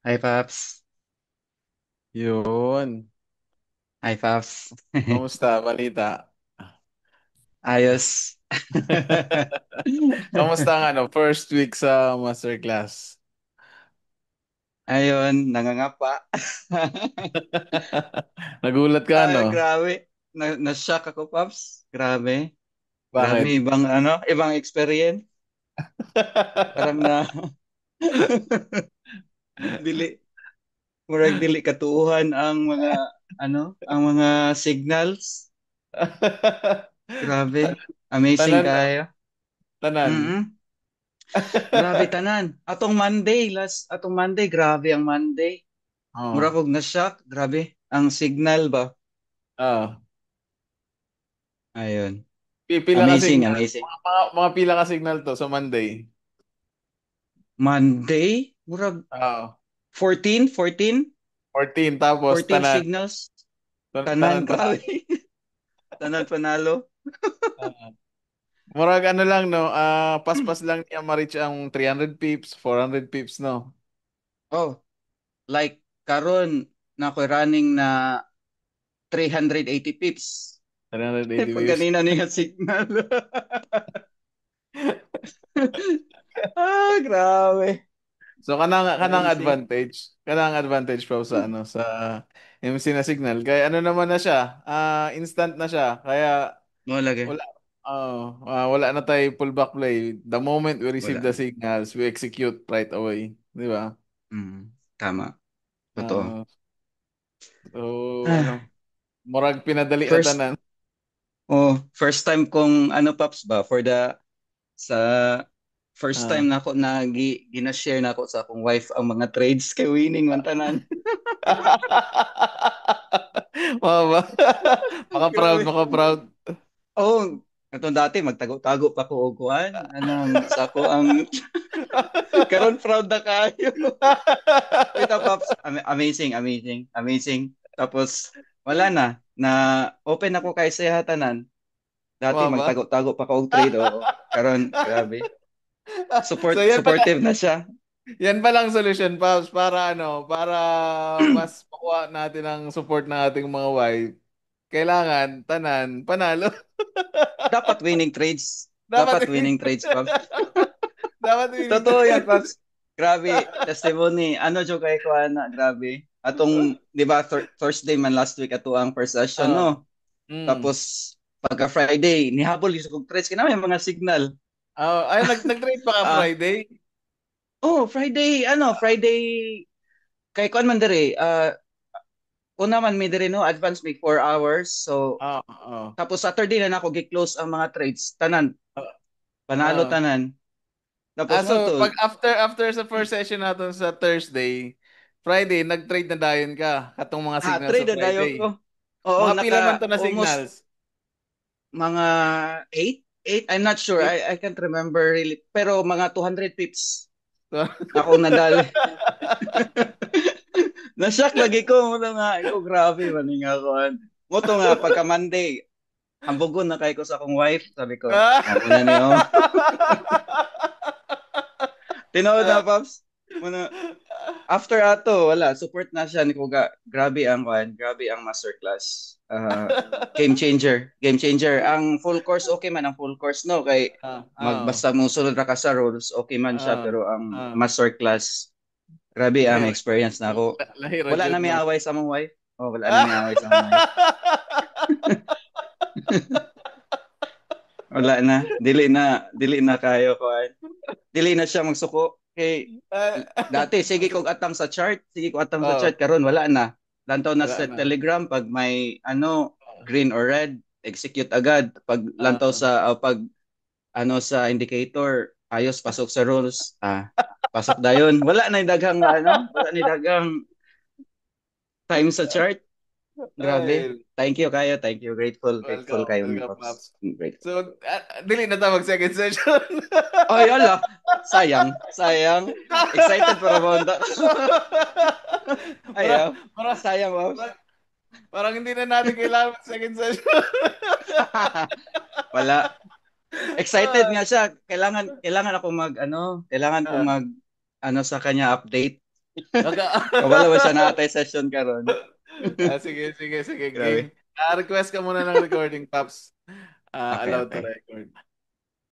Hi, Paps. Yun. Hi, Paps. Kamusta? Balita. Ayos. Kamusta ang first week sa masterclass? Ayun, nangangapa. Nagulat ka, Ah, no? grabe. Na-shock ako, Paps. Grabe. Grabe, Bakit? ibang experience. Parang dili, murag dili katuuhan ang mga signals. Grabe. Amazing Tanan, kayo. tanan. Mm. Grabe tanan. Atong Monday, grabe ang Monday. Mura Oh. kog na-shock, grabe. Ang signal ba? Ah. Ayun. Pila ka Amazing, signal? amazing. Mga pila ka signal to sa Monday? Monday, murag Ah. 14, 14, 14 tapos 14 tanan. signals. Tanan Tanan, grabe. panalo. Tanan panalo. Ah. Murag lang, no? Paspas lang niya ma-reach ang 300 pips, 400 pips, no? Oh, like karon na ako running na 380 pips. 380 Pag pips. kanina niya signal. Ah, grabe. So kanang Amazing. advantage. Kanang advantage pa sa sa MC na signal. Kaya naman na siya. Instant na siya. Kaya Mo lagi. wala wala na tayo pullback play. The moment we receive Wala the na. signals, we execute right away. Di ba? Tama. Totoo. Ah, so Ah, murag pinadali na first tanan. first time kong Paps ba for the sa first time Ah. na ako na gina-share na ako sa akong wife ang mga trades kay winning man tanan. Mga ba? Maka-proud, Grabe. maka-proud. Oh, katong dati magtago-tago pa ko og kuan anang sa ako ang karon proud na kayo. Kita Pops, amazing, amazing, amazing. Tapos wala na open ako kay sa tanan. Dati Mga ba? magtago-tago pa ko og trade o karon grabe. So Supportive na siya. yan pa lang solution, Pops, para para mas makuha natin ang support ng ating mga wife. Kailangan tanan panalo. Dapat winning trades. Dapat Dapat winning trades, Pops. dapat winning Totoo yan, tayo. Pops. Grabe, testimony. Ano jo kay ko grabe. Atong, di ba, Thursday man last week ato ang first session, Ah, no? mm. Tapos, pagka Friday, nihabol yung kong trades. Kina may mga signal. Ay nag-trade pa ka Ah, Friday? Friday, Friday, kay kuan man dire, una man mi dire, no? Advance me 4 hours. So, Ah, ah. tapos Saturday na nako gi-close ang mga trades. Tanan, Ah. panalo Ah. tanan. Tapos mo So pag to, after sa first session natin sa Thursday, Friday nag-trade na dayon ka katong mga signals sa trade na dayo ko. Friday. Oo, Mga pila man naka to na almost signals. mga 8, I'm not sure. Eight. I can't remember really. Pero mga 200 pips So, ako nadali. Na-shock lagi ko. Muna nga, ikaw grabe, maning ako. Mo to nga, pagka Monday, hambugon na kay ko sa akong wife. Sabi ko, muna niyo. Tinood na, Pops. Muna, after ato, wala, support na siya ni Kuga. Grabe ang masterclass. Game changer, game changer. Ang full course okay man ang full course no kay Ah, ah, magbasta mo sulod ra ka sa rules okay man siya ah, pero ang ah. masterclass grabe ang Lahira. experience na ako. Lahira Wala na jud may no. away sa mong wife. Oh, wala na may away sa mong wife. Wala na. Dili na kayo ko. Dili na siya magsuko. Kay dati sige kog atang sa chart, sige ko atang sa chart Oh, karon wala na. Lantaw na wala sa na. Telegram pag may green or red, execute agad. Pag lantaw Ah. sa pag sa indicator, ayos pasok sa rules. Pasok dayon. Wala na daghang wala ni daghang time sa chart. Grabe. Ay, Thank you kayo, thank you. Grateful welcome, kayo ni welcome, Pops. Pops. Grateful. So, dili na ta mag second session. Ay, ala. Sayang, sayang. Excited para maunda. para, Ayaw. para, Sayang, Pops. para, parang hindi na natin kailangan ng second session. Wala. Excited Ah, nga siya. Kailangan ako kailangan ko ah, mag sa kanya update. Kabalo ba siya natay session karon? Sige, sige, sige, Grabe. game. Request ka muna ng recording, Pops. Okay, Allowed to okay. record.